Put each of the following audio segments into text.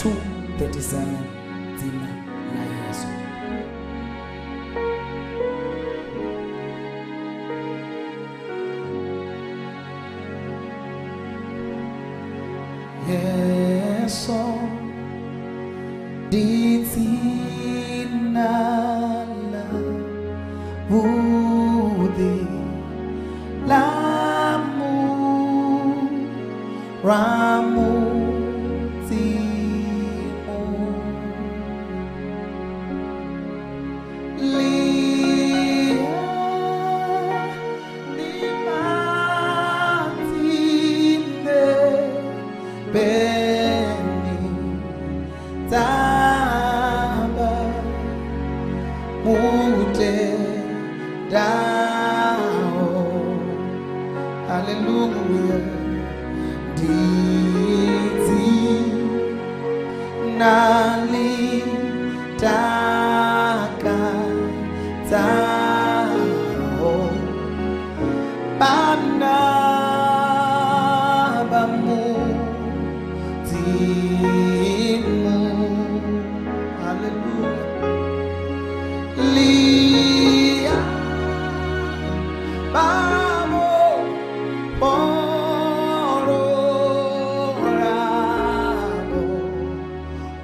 2:37 jina la Yesu. Yesu jina la Budi lamu ramu timu lia limatine beni taba mute dao. Hallelujah. Diti nali taka tao bana bamu timu. Hallelujah. Lia bamo poro ramo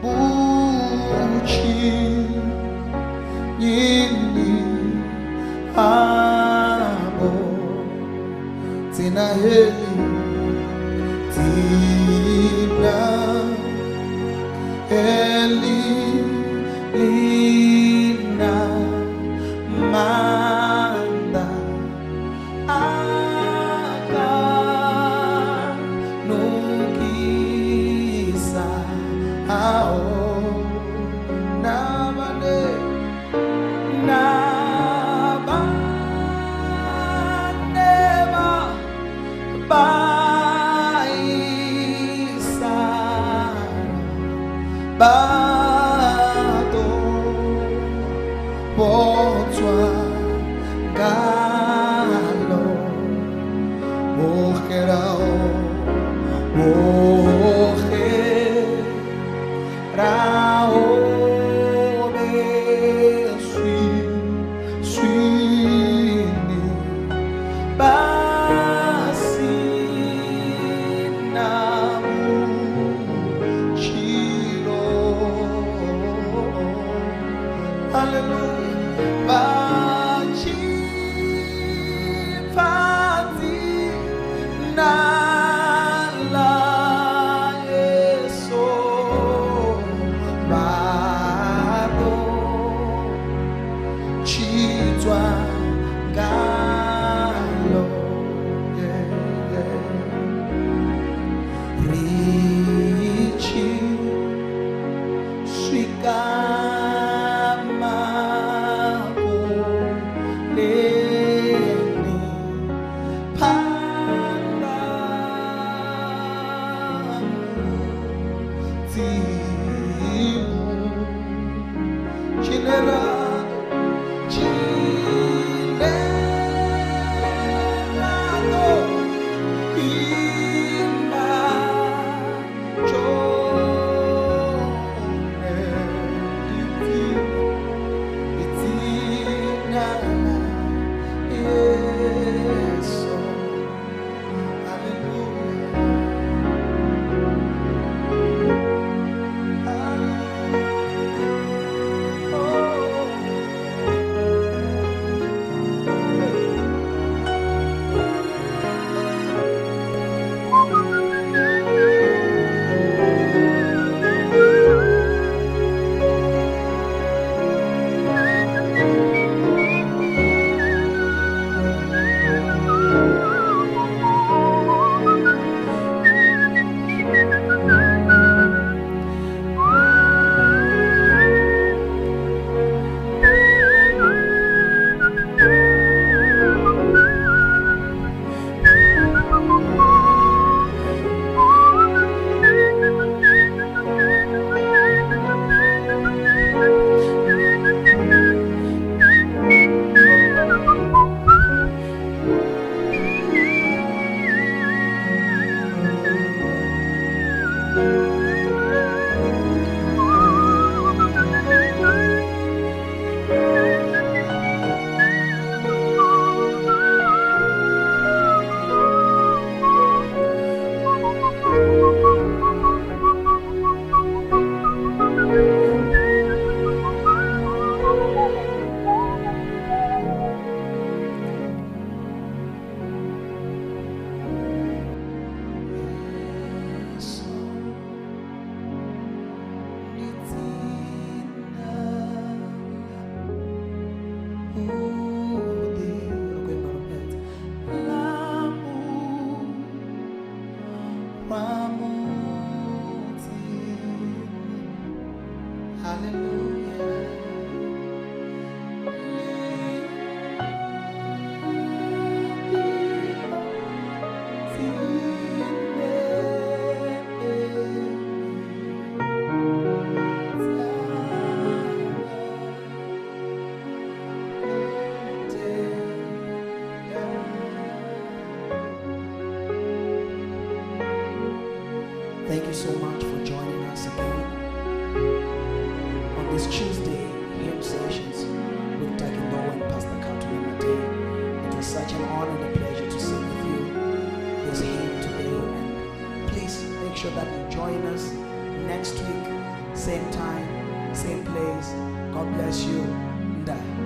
buchi yini amo tina heli tina heli lina manda aka nukisa ao nabane nabaneba baisa bato potwa galo mojerao mojerao beswini basinamu chilo. Hallelujah. Bachi fati nala eso bado chitwa galo richi shikama leni panda timu chinera chinera imba chone itina Yesu. Hallelujah. Thank you so much for joining us again on this Tuesday hymn sessions with Taki Noah and Pastor Katuna Mate. It was such an honor and a pleasure to sing with you this hymn today. And please make sure that you join us next week, same time, same place. God bless you. Nda.